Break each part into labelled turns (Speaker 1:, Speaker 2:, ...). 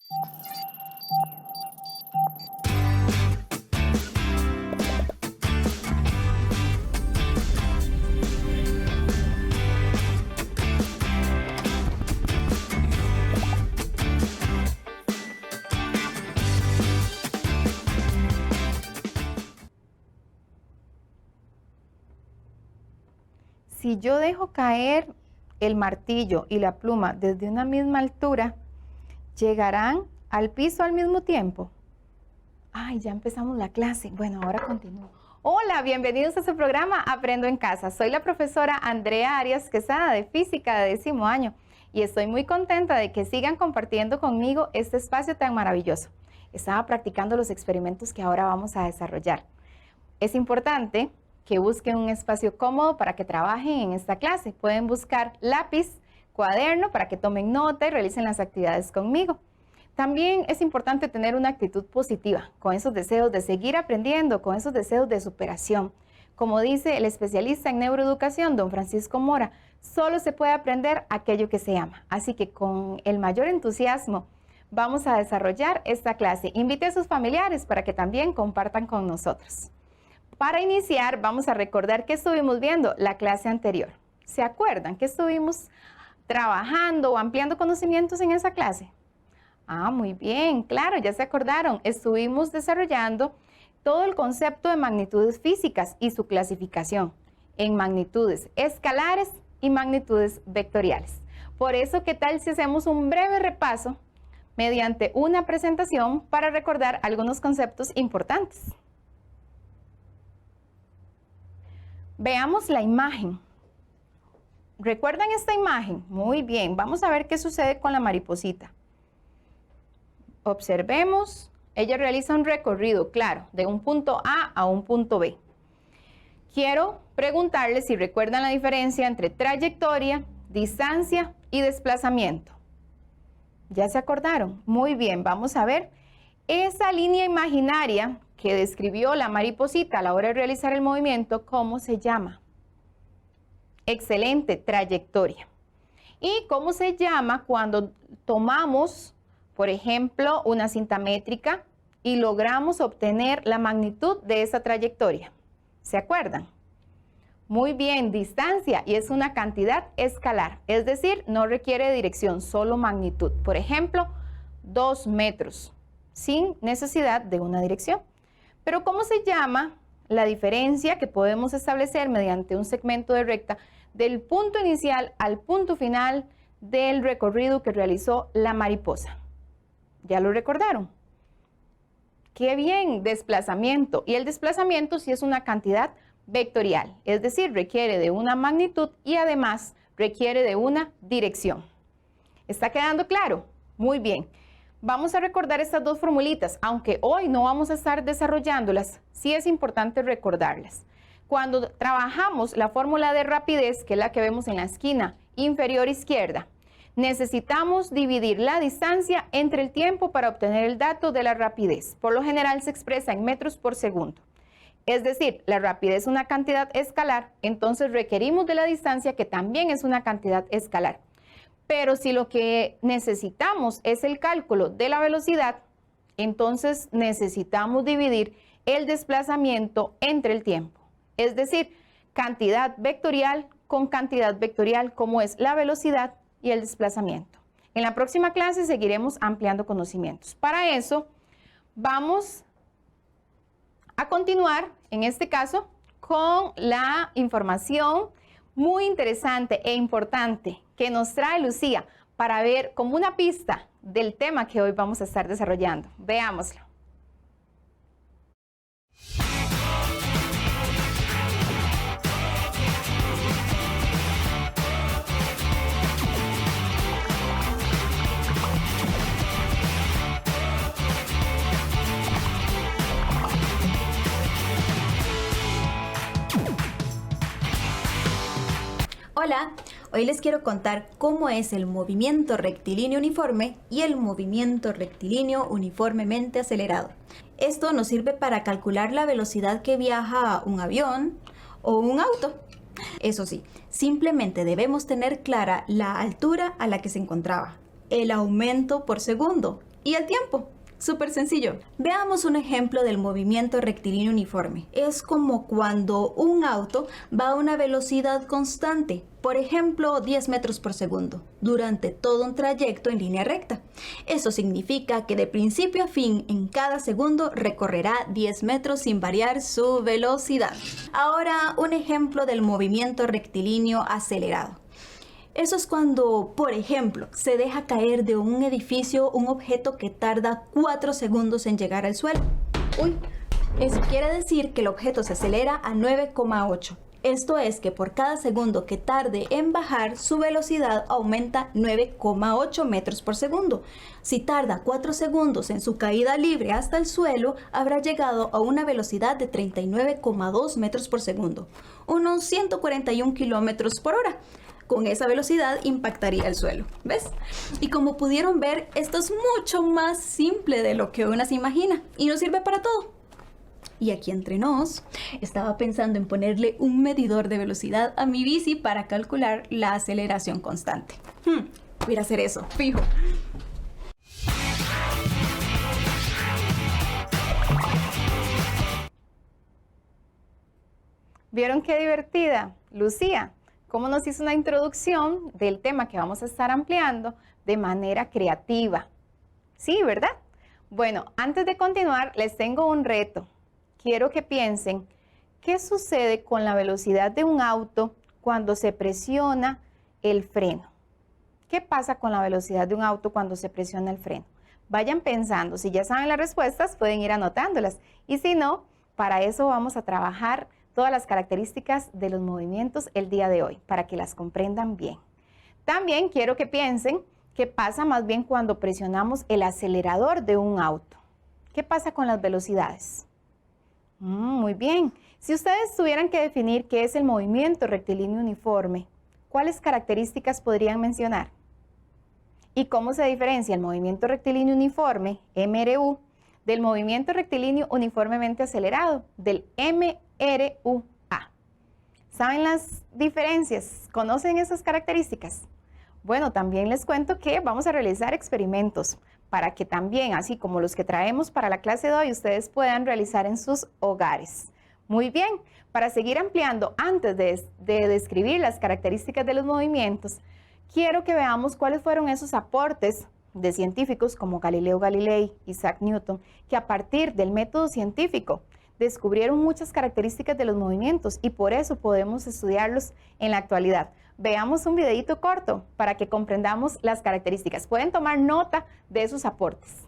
Speaker 1: Si yo dejo caer el martillo y la pluma desde una misma altura, ¿llegarán al piso al mismo tiempo? Ay, ya empezamos la clase. Bueno, ahora continúo. Hola, bienvenidos a su programa Aprendo en Casa. Soy la profesora Andrea Arias Quesada de Física de 10º año y estoy muy contenta de que sigan compartiendo conmigo este espacio tan maravilloso. Estaba practicando los experimentos que ahora vamos a desarrollar. Es importante que busquen un espacio cómodo para que trabajen en esta clase. Pueden buscar lápiz, cuaderno para que tomen nota y realicen las actividades conmigo. También es importante tener una actitud positiva, con esos deseos de seguir aprendiendo, con esos deseos de superación. Como dice el especialista en neuroeducación, don Francisco Mora, solo se puede aprender aquello que se ama. Así que con el mayor entusiasmo vamos a desarrollar esta clase. Invite a sus familiares para que también compartan con nosotros. Para iniciar, vamos a recordar que estuvimos viendo la clase anterior. ¿Se acuerdan que estuvimos trabajando o ampliando conocimientos en esa clase? Ah, muy bien, claro, ya se acordaron. Estuvimos desarrollando todo el concepto de magnitudes físicas y su clasificación en magnitudes escalares y magnitudes vectoriales. Por eso, ¿qué tal si hacemos un breve repaso mediante una presentación para recordar algunos conceptos importantes? Veamos la imagen. ¿Recuerdan esta imagen? Muy bien, vamos a ver qué sucede con la mariposita. Observemos, ella realiza un recorrido, claro, de un punto A a un punto B. Quiero preguntarles si recuerdan la diferencia entre trayectoria, distancia y desplazamiento. ¿Ya se acordaron? Muy bien, vamos a ver esa línea imaginaria que describió la mariposita a la hora de realizar el movimiento, ¿cómo se llama? Excelente, trayectoria. ¿Y cómo se llama cuando tomamos, por ejemplo, una cinta métrica y logramos obtener la magnitud de esa trayectoria? ¿Se acuerdan? Muy bien, distancia, y es una cantidad escalar, es decir, no requiere dirección, solo magnitud. Por ejemplo, 2 metros, sin necesidad de una dirección. Pero ¿cómo se llama la diferencia que podemos establecer mediante un segmento de recta del punto inicial al punto final del recorrido que realizó la mariposa? ¿Ya lo recordaron? ¡Qué bien! Desplazamiento. Y el desplazamiento sí es una cantidad vectorial, es decir, requiere de una magnitud y además requiere de una dirección. ¿Está quedando claro? Muy bien. Vamos a recordar estas dos formulitas, aunque hoy no vamos a estar desarrollándolas, sí es importante recordarlas. Cuando trabajamos la fórmula de rapidez, que es la que vemos en la esquina inferior izquierda, necesitamos dividir la distancia entre el tiempo para obtener el dato de la rapidez. Por lo general se expresa en metros por segundo. Es decir, la rapidez es una cantidad escalar, entonces requerimos de la distancia que también es una cantidad escalar. Pero si lo que necesitamos es el cálculo de la velocidad, entonces necesitamos dividir el desplazamiento entre el tiempo. Es decir, cantidad vectorial con cantidad vectorial, como es la velocidad y el desplazamiento. En la próxima clase seguiremos ampliando conocimientos. Para eso, vamos a continuar, en este caso, con la información muy interesante e importante que nos trae Lucía para ver como una pista del tema que hoy vamos a estar desarrollando. Veámoslo.
Speaker 2: Hola, hoy les quiero contar cómo es el movimiento rectilíneo uniforme y el movimiento rectilíneo uniformemente acelerado. Esto nos sirve para calcular la velocidad que viaja un avión o un auto. Eso sí, simplemente debemos tener clara la altura a la que se encontraba, el aumento por segundo y el tiempo. Súper sencillo. Veamos un ejemplo del movimiento rectilíneo uniforme. Es como cuando un auto va a una velocidad constante, por ejemplo 10 metros por segundo, durante todo un trayecto en línea recta. Eso significa que de principio a fin en cada segundo recorrerá 10 metros sin variar su velocidad. Ahora un ejemplo del movimiento rectilíneo acelerado. Eso es cuando, por ejemplo, se deja caer de un edificio un objeto que tarda 4 segundos en llegar al suelo. Eso quiere decir que el objeto se acelera a 9,8. Esto es que por cada segundo que tarde en bajar, su velocidad aumenta 9,8 metros por segundo. Si tarda 4 segundos en su caída libre hasta el suelo, habrá llegado a una velocidad de 39,2 metros por segundo, unos 141 kilómetros por hora. Con esa velocidad impactaría el suelo, ¿ves? Y como pudieron ver, esto es mucho más simple de lo que uno se imagina y nos sirve para todo. Y aquí entre nos, estaba pensando en ponerle un medidor de velocidad a mi bici para calcular la aceleración constante. Voy a ir a hacer eso, fijo.
Speaker 1: ¿Vieron qué divertida? Lucía, cómo nos hizo una introducción del tema que vamos a estar ampliando de manera creativa. Sí, ¿verdad? Bueno, antes de continuar, les tengo un reto. Quiero que piensen, ¿qué sucede con la velocidad de un auto cuando se presiona el freno? ¿Qué pasa con la velocidad de un auto cuando se presiona el freno? Vayan pensando, si ya saben las respuestas, pueden ir anotándolas. Y si no, para eso vamos a trabajar todas las características de los movimientos el día de hoy, para que las comprendan bien. También quiero que piensen qué pasa más bien cuando presionamos el acelerador de un auto. ¿Qué pasa con las velocidades? Muy bien. Si ustedes tuvieran que definir qué es el movimiento rectilíneo uniforme, ¿cuáles características podrían mencionar? ¿Y cómo se diferencia el movimiento rectilíneo uniforme, MRU, del movimiento rectilíneo uniformemente acelerado, del MRUA? ¿Saben las diferencias? ¿Conocen esas características? Bueno, también les cuento que vamos a realizar experimentos para que también, así como los que traemos para la clase de hoy, ustedes puedan realizar en sus hogares. Muy bien, para seguir ampliando, antes de describir las características de los movimientos, quiero que veamos cuáles fueron esos aportes de científicos como Galileo Galilei, Isaac Newton, que a partir del método científico descubrieron muchas características de los movimientos y por eso podemos estudiarlos en la actualidad. Veamos un videito corto para que comprendamos las características. Pueden tomar nota de esos aportes.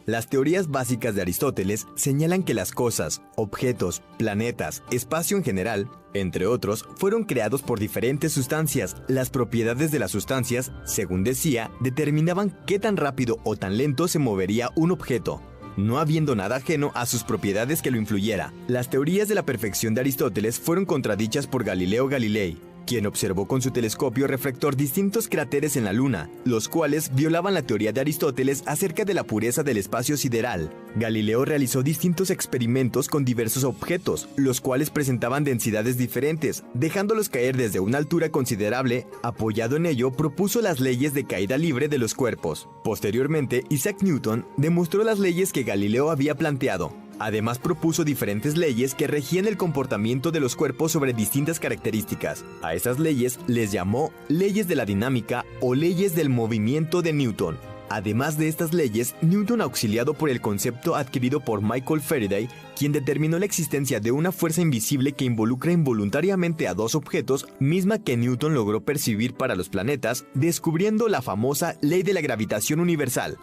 Speaker 3: Las teorías básicas de Aristóteles señalan que las cosas, objetos, planetas, espacio en general, entre otros, fueron creados por diferentes sustancias. Las propiedades de las sustancias, según decía, determinaban qué tan rápido o tan lento se movería un objeto, no habiendo nada ajeno a sus propiedades que lo influyera. Las teorías de la perfección de Aristóteles fueron contradichas por Galileo Galilei, quien observó con su telescopio refractor distintos cráteres en la Luna, los cuales violaban la teoría de Aristóteles acerca de la pureza del espacio sideral. Galileo realizó distintos experimentos con diversos objetos, los cuales presentaban densidades diferentes, dejándolos caer desde una altura considerable. Apoyado en ello, propuso las leyes de caída libre de los cuerpos. Posteriormente, Isaac Newton demostró las leyes que Galileo había planteado. Además, propuso diferentes leyes que regían el comportamiento de los cuerpos sobre distintas características. A esas leyes les llamó leyes de la dinámica o leyes del movimiento de Newton. Además de estas leyes, Newton, auxiliado por el concepto adquirido por Michael Faraday, quien determinó la existencia de una fuerza invisible que involucra involuntariamente a dos objetos, misma que Newton logró percibir para los planetas, descubriendo la famosa ley de la gravitación universal.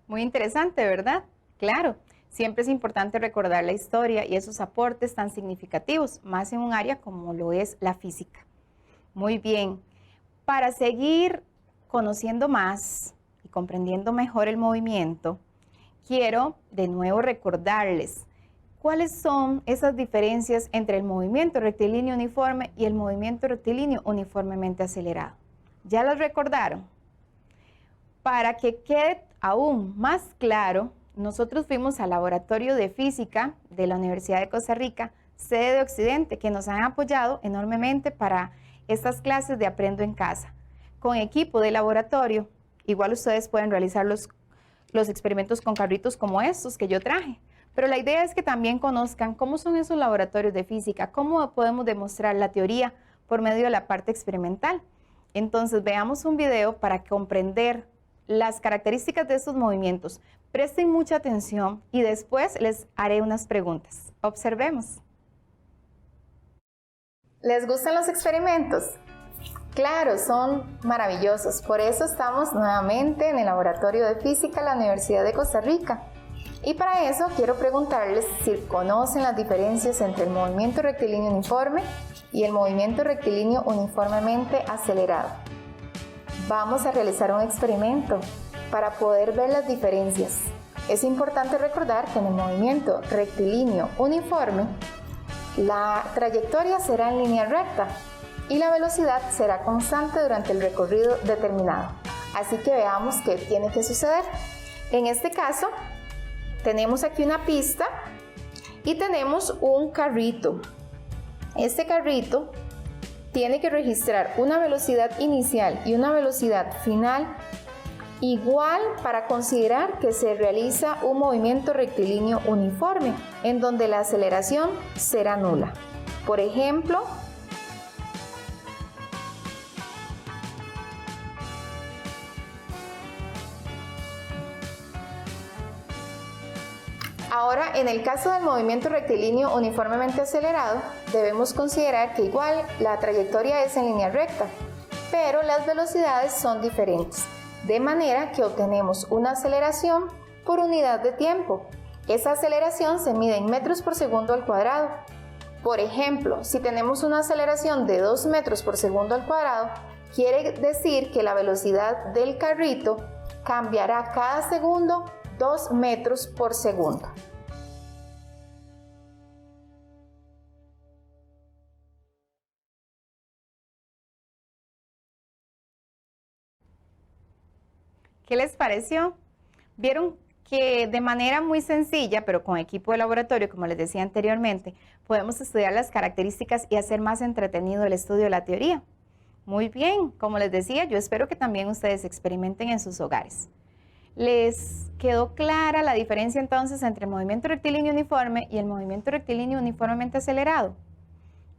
Speaker 1: Muy interesante, ¿verdad? Claro, siempre es importante recordar la historia y esos aportes tan significativos, más en un área como lo es la física. Muy bien, para seguir conociendo más y comprendiendo mejor el movimiento, quiero de nuevo recordarles cuáles son esas diferencias entre el movimiento rectilíneo uniforme y el movimiento rectilíneo uniformemente acelerado. ¿Ya las recordaron? Para que quede aún más claro nosotros fuimos al Laboratorio de Física de la Universidad de Costa Rica, sede de Occidente, que nos han apoyado enormemente para estas clases de Aprendo en Casa. Con equipo de laboratorio, igual ustedes pueden realizar los experimentos con carritos como estos que yo traje. Pero la idea es que también conozcan cómo son esos laboratorios de física, cómo podemos demostrar la teoría por medio de la parte experimental. Entonces veamos un video para comprender las características de estos movimientos. Presten mucha atención y después les haré unas preguntas. Observemos. ¿Les gustan los experimentos? Claro, son maravillosos. Por eso estamos nuevamente en el Laboratorio de Física de la Universidad de Costa Rica. Y para eso quiero preguntarles si conocen las diferencias entre el movimiento rectilíneo uniforme y el movimiento rectilíneo uniformemente acelerado. Vamos a realizar un experimento para poder ver las diferencias. Es importante recordar que en el movimiento rectilíneo uniforme, la trayectoria será en línea recta y la velocidad será constante durante el recorrido determinado. Así que veamos qué tiene que suceder. En este caso, tenemos aquí una pista y tenemos un carrito. Este carrito tiene que registrar una velocidad inicial y una velocidad final igual para considerar que se realiza un movimiento rectilíneo uniforme, en donde la aceleración será nula. Por ejemplo, ahora, en el caso del movimiento rectilíneo uniformemente acelerado, debemos considerar que igual la trayectoria es en línea recta, pero las velocidades son diferentes, de manera que obtenemos una aceleración por unidad de tiempo. Esa aceleración se mide en metros por segundo al cuadrado. Por ejemplo, si tenemos una aceleración de 2 metros por segundo al cuadrado, quiere decir que la velocidad del carrito cambiará cada segundo 2 metros por segundo. ¿Qué les pareció? Vieron que de manera muy sencilla, pero con equipo de laboratorio, como les decía anteriormente, podemos estudiar las características y hacer más entretenido el estudio de la teoría. Muy bien, como les decía, yo espero que también ustedes experimenten en sus hogares. ¿Les quedó clara la diferencia entonces entre el movimiento rectilíneo uniforme y el movimiento rectilíneo uniformemente acelerado?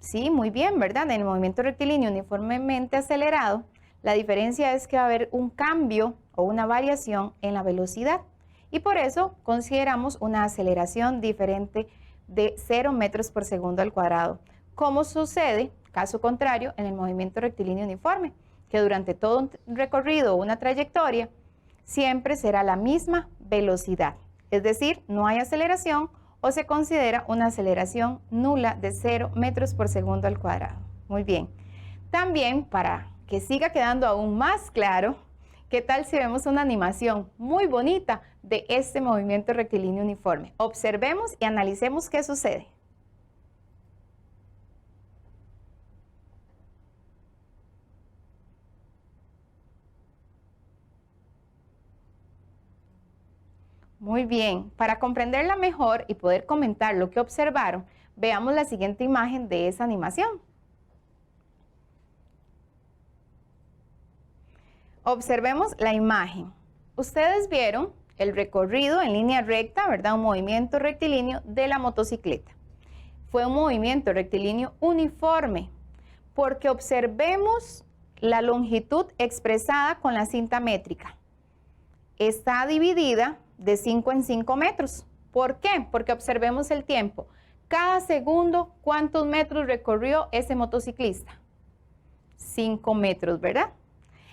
Speaker 1: Sí, muy bien, ¿verdad? En el movimiento rectilíneo uniformemente acelerado, la diferencia es que va a haber un cambio o una variación en la velocidad y por eso consideramos una aceleración diferente de 0 metros por segundo al cuadrado, como sucede, caso contrario, en el movimiento rectilíneo uniforme, que durante todo un recorrido o una trayectoria siempre será la misma velocidad, es decir, no hay aceleración o se considera una aceleración nula de 0 metros por segundo al cuadrado. Muy bien. También, para que siga quedando aún más claro, ¿qué tal si vemos una animación muy bonita de este movimiento rectilíneo uniforme? Observemos y analicemos qué sucede. Muy bien, para comprenderla mejor y poder comentar lo que observaron, veamos la siguiente imagen de esa animación. Observemos la imagen. Ustedes vieron el recorrido en línea recta, ¿verdad? Un movimiento rectilíneo de la motocicleta. Fue un movimiento rectilíneo uniforme, porque observemos la longitud expresada con la cinta métrica. Está dividida de 5 en 5 metros. ¿Por qué? Porque observemos el tiempo. Cada segundo, ¿cuántos metros recorrió ese motociclista? 5 metros, ¿verdad?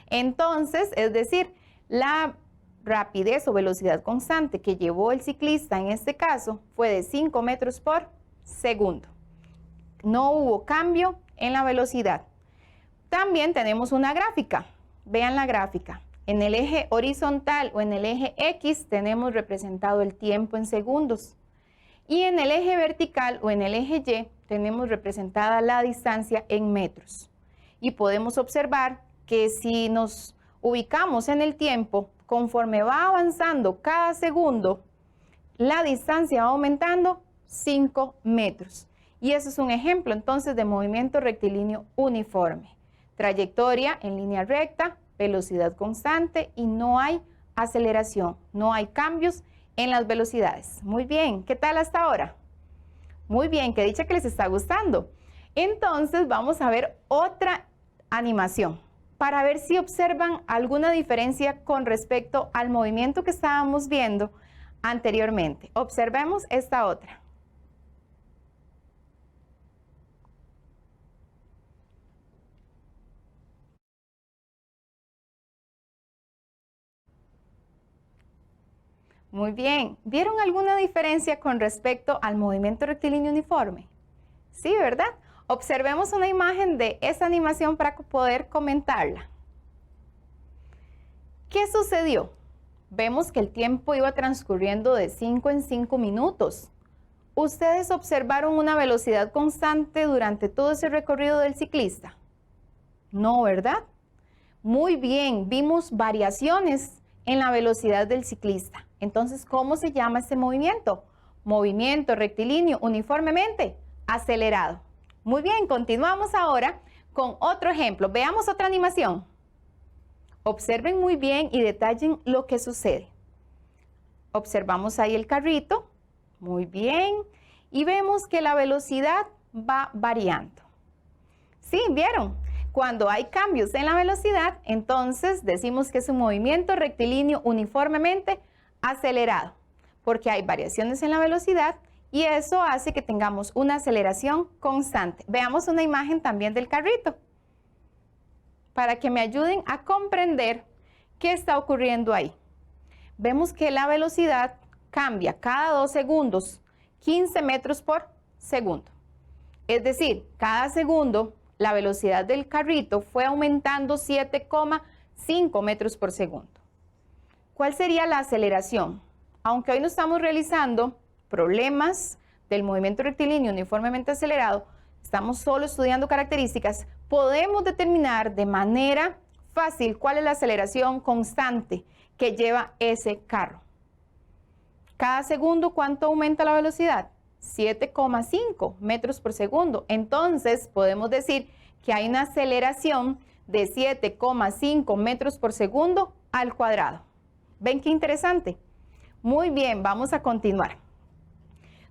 Speaker 1: Entonces, es decir, la rapidez o velocidad constante que llevó el ciclista en este caso fue de 5 metros por segundo. No hubo cambio en la velocidad. También tenemos una gráfica. Vean la gráfica. En el eje horizontal o en el eje X tenemos representado el tiempo en segundos. Y en el eje vertical o en el eje Y tenemos representada la distancia en metros. Y podemos observar que si nos ubicamos en el tiempo, conforme va avanzando cada segundo, la distancia va aumentando 5 metros. Y eso es un ejemplo entonces de movimiento rectilíneo uniforme. Trayectoria en línea recta, velocidad constante y no hay aceleración, no hay cambios en las velocidades. Muy bien, ¿qué tal hasta ahora? Muy bien, qué dicha que les está gustando. Entonces vamos a ver otra animación para ver si observan alguna diferencia con respecto al movimiento que estábamos viendo anteriormente. Observemos esta otra. Muy bien, ¿vieron alguna diferencia con respecto al movimiento rectilíneo uniforme? Sí, ¿verdad? Observemos una imagen de esa animación para poder comentarla. ¿Qué sucedió? Vemos que el tiempo iba transcurriendo de 5 en 5 minutos. ¿Ustedes observaron una velocidad constante durante todo ese recorrido del ciclista? No, ¿verdad? Muy bien, vimos variaciones en la velocidad del ciclista. Entonces, ¿cómo se llama este movimiento? Movimiento rectilíneo uniformemente acelerado. Muy bien, continuamos ahora con otro ejemplo. Veamos otra animación. Observen muy bien y detallen lo que sucede. Observamos ahí el carrito. Muy bien. Y vemos que la velocidad va variando. ¿Sí? ¿Vieron? Cuando hay cambios en la velocidad, entonces decimos que es un movimiento rectilíneo uniformemente acelerado, porque hay variaciones en la velocidad y eso hace que tengamos una aceleración constante. Veamos una imagen también del carrito para que me ayuden a comprender qué está ocurriendo ahí. Vemos que la velocidad cambia cada 2 segundos, 15 metros por segundo. Es decir, cada segundo la velocidad del carrito fue aumentando 7,5 metros por segundo. ¿Cuál sería la aceleración? Aunque hoy no estamos realizando problemas del movimiento rectilíneo uniformemente acelerado, estamos solo estudiando características, podemos determinar de manera fácil cuál es la aceleración constante que lleva ese carro. Cada segundo, ¿cuánto aumenta la velocidad? 7,5 metros por segundo. Entonces, podemos decir que hay una aceleración de 7,5 metros por segundo al cuadrado. ¿Ven qué interesante? Muy bien, vamos a continuar.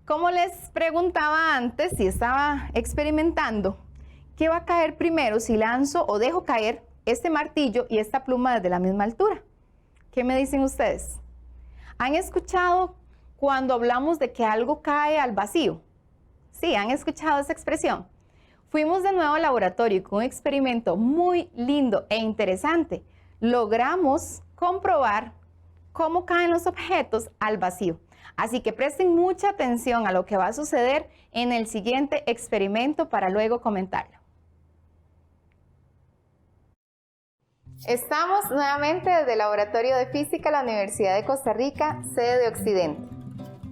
Speaker 1: Como les preguntaba antes, si estaba experimentando, ¿qué va a caer primero si lanzo o dejo caer este martillo y esta pluma desde la misma altura? ¿Qué me dicen ustedes? ¿Han escuchado cuando hablamos de que algo cae al vacío? Sí, ¿han escuchado esa expresión? Fuimos de nuevo al laboratorio y con un experimento muy lindo e interesante logramos comprobar cómo caen los objetos al vacío. Así que presten mucha atención a lo que va a suceder en el siguiente experimento para luego comentarlo. Estamos nuevamente desde el Laboratorio de Física de la Universidad de Costa Rica, sede de Occidente.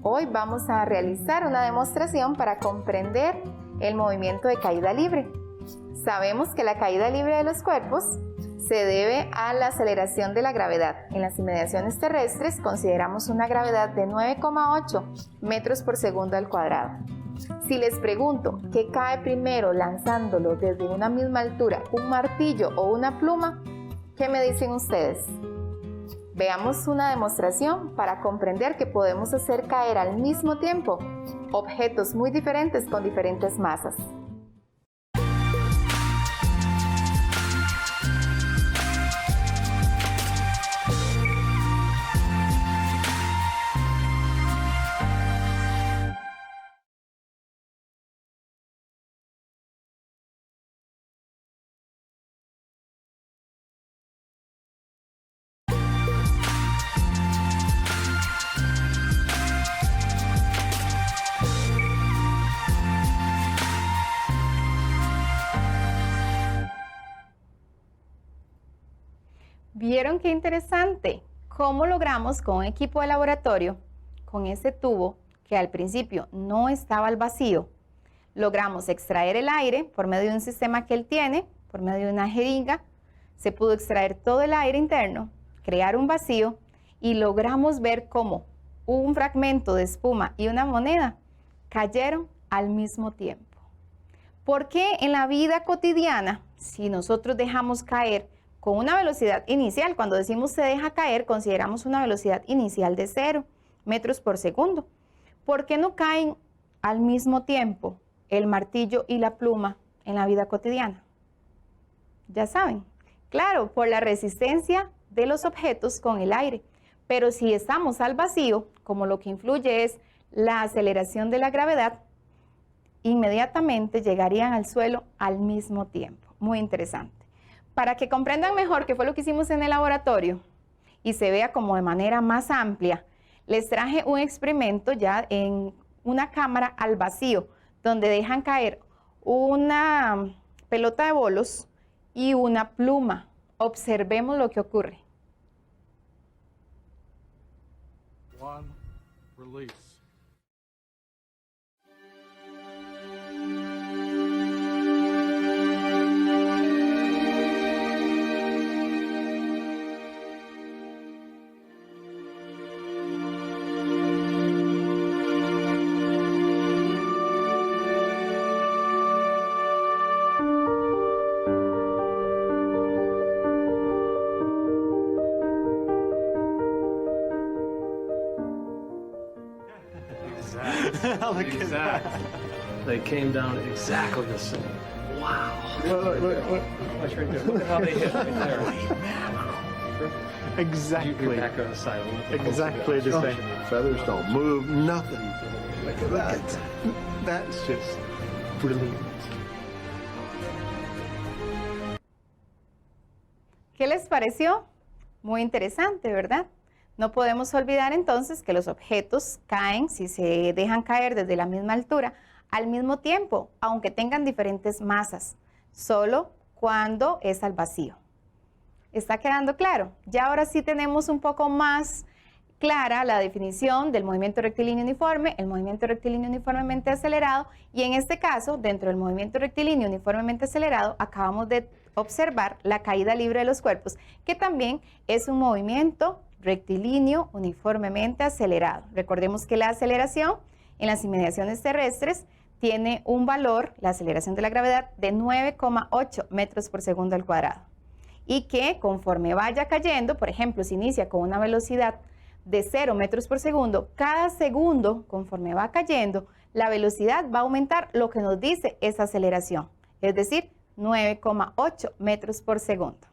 Speaker 1: Hoy vamos a realizar una demostración para comprender el movimiento de caída libre. Sabemos que la caída libre de los cuerpos se debe a la aceleración de la gravedad. En las inmediaciones terrestres consideramos una gravedad de 9,8 metros por segundo al cuadrado. Si les pregunto qué cae primero lanzándolo desde una misma altura, un martillo o una pluma, ¿qué me dicen ustedes? Veamos una demostración para comprender que podemos hacer caer al mismo tiempo objetos muy diferentes con diferentes masas. ¿Vieron qué interesante? ¿Cómo logramos con un equipo de laboratorio, con ese tubo que al principio no estaba al vacío, logramos extraer el aire por medio de un sistema que él tiene, por medio de una jeringa, se pudo extraer todo el aire interno, crear un vacío y logramos ver cómo un fragmento de espuma y una moneda cayeron al mismo tiempo. ¿Por qué en la vida cotidiana, si nosotros dejamos caer con una velocidad inicial, cuando decimos se deja caer, consideramos una velocidad inicial de 0 metros por segundo? ¿Por qué no caen al mismo tiempo el martillo y la pluma en la vida cotidiana? Ya saben, claro, por la resistencia de los objetos con el aire. Pero si estamos al vacío, como lo que influye es la aceleración de la gravedad, inmediatamente llegarían al suelo al mismo tiempo. Muy interesante. Para que comprendan mejor qué fue lo que hicimos en el laboratorio y se vea como de manera más amplia, les traje un experimento ya en una cámara al vacío, donde dejan caer una pelota de bolos y una pluma. Observemos lo que ocurre.
Speaker 4: One, release.
Speaker 5: Exactly. They came down exactly the same. Wow. Watch right there. Look at how they hit right there.
Speaker 4: Exactly.
Speaker 5: You're back on the side.
Speaker 4: Exactly the same.
Speaker 6: Feathers don't move, nothing. Look at that.
Speaker 4: That's just brilliant.
Speaker 1: ¿Qué les pareció? Muy interesante, ¿verdad? No podemos olvidar entonces que los objetos caen, si se dejan caer desde la misma altura, al mismo tiempo, aunque tengan diferentes masas, solo cuando es al vacío. ¿Está quedando claro? Ya ahora sí tenemos un poco más clara la definición del movimiento rectilíneo uniforme, el movimiento rectilíneo uniformemente acelerado, y en este caso, dentro del movimiento rectilíneo uniformemente acelerado, acabamos de observar la caída libre de los cuerpos, que también es un movimiento rectilíneo uniformemente acelerado. Recordemos que la aceleración en las inmediaciones terrestres tiene un valor, la aceleración de la gravedad, de 9,8 metros por segundo al cuadrado. Y que conforme vaya cayendo, por ejemplo, si inicia con una velocidad de 0 metros por segundo, cada segundo, conforme va cayendo, la velocidad va a aumentar lo que nos dice esa aceleración, es decir, 9,8 metros por segundo.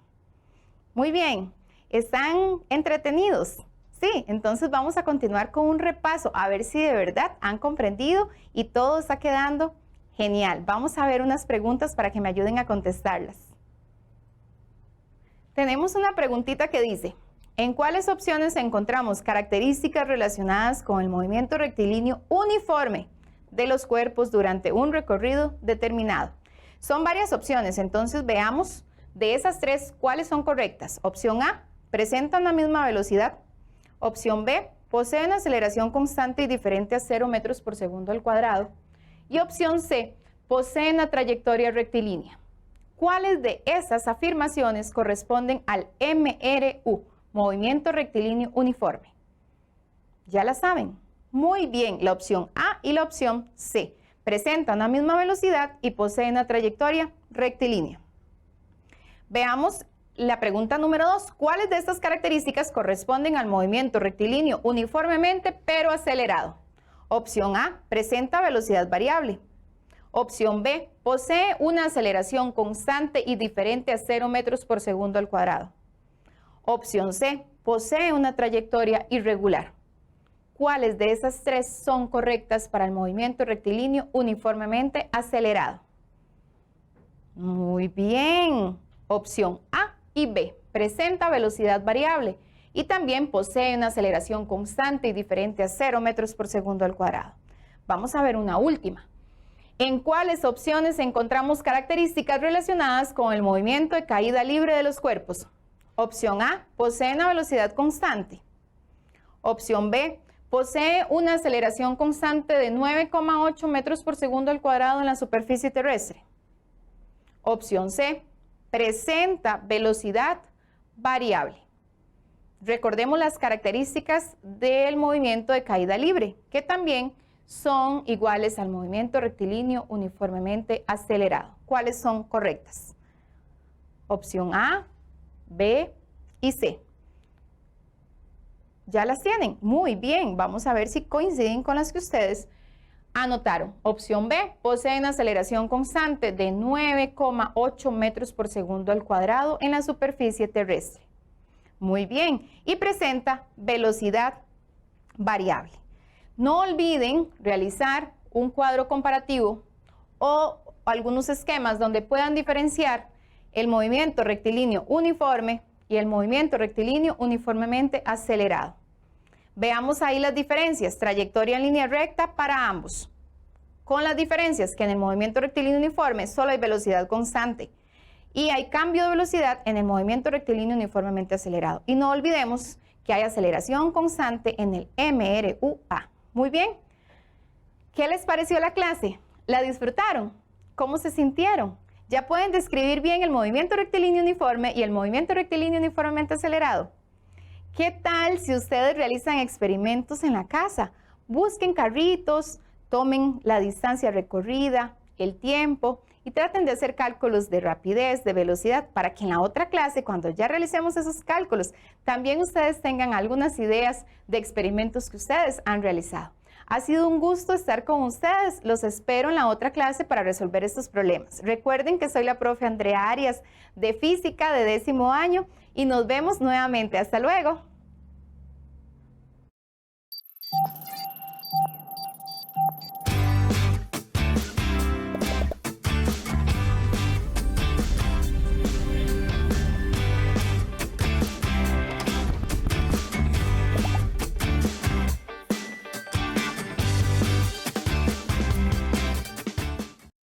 Speaker 1: Muy bien. ¿Están entretenidos? Sí, entonces vamos a continuar con un repaso, a ver si de verdad han comprendido y todo está quedando genial. Vamos a ver unas preguntas para que me ayuden a contestarlas. Tenemos una preguntita que dice, ¿en cuáles opciones encontramos características relacionadas con el movimiento rectilíneo uniforme de los cuerpos durante un recorrido determinado? Son varias opciones, entonces veamos de esas tres cuáles son correctas. Opción A, presentan la misma velocidad. Opción B, posee una aceleración constante y diferente a 0 metros por segundo al cuadrado. Y opción C, posee una trayectoria rectilínea. ¿Cuáles de esas afirmaciones corresponden al MRU, movimiento rectilíneo uniforme? Ya la saben. Muy bien, la opción A y la opción C. Presentan la misma velocidad y poseen una trayectoria rectilínea. Veamos la pregunta número 2. ¿Cuáles de estas características corresponden al movimiento rectilíneo uniformemente pero acelerado? Opción A, presenta velocidad variable. Opción B, posee una aceleración constante y diferente a 0 metros por segundo al cuadrado. Opción C, posee una trayectoria irregular. ¿Cuáles de esas tres son correctas para el movimiento rectilíneo uniformemente acelerado? Muy bien. Opción A y B, presenta velocidad variable y también posee una aceleración constante y diferente a 0 metros por segundo al cuadrado. Vamos a ver una última. ¿En cuáles opciones encontramos características relacionadas con el movimiento de caída libre de los cuerpos? Opción A, posee una velocidad constante. Opción B, posee una aceleración constante de 9,8 metros por segundo al cuadrado en la superficie terrestre. Opción C, presenta velocidad variable. recordemos las características del movimiento de caída libre, que también son iguales al movimiento rectilíneo uniformemente acelerado. ¿Cuáles son correctas? Opción A, B y C. ¿Ya las tienen? Muy bien, vamos a ver si coinciden con las que ustedes anotaron. Opción B, posee una aceleración constante de 9,8 metros por segundo al cuadrado en la superficie terrestre. Muy bien, y presenta velocidad variable. No olviden realizar un cuadro comparativo o algunos esquemas donde puedan diferenciar el movimiento rectilíneo uniforme y el movimiento rectilíneo uniformemente acelerado. Veamos ahí las diferencias, trayectoria en línea recta para ambos. Con las diferencias que en el movimiento rectilíneo uniforme solo hay velocidad constante y hay cambio de velocidad en el movimiento rectilíneo uniformemente acelerado. Y no olvidemos que hay aceleración constante en el MRUA. Muy bien. ¿Qué les pareció la clase? ¿La disfrutaron? ¿Cómo se sintieron? ¿Ya pueden describir bien el movimiento rectilíneo uniforme y el movimiento rectilíneo uniformemente acelerado? ¿Qué tal si ustedes realizan experimentos en la casa? Busquen carritos, tomen la distancia recorrida, el tiempo y traten de hacer cálculos de rapidez, de velocidad, para que en la otra clase, cuando ya realicemos esos cálculos, también ustedes tengan algunas ideas de experimentos que ustedes han realizado. Ha sido un gusto estar con ustedes. Los espero en la otra clase para resolver estos problemas. Recuerden que soy la profe Andrea Arias de Física de 10º año y nos vemos nuevamente. Hasta luego.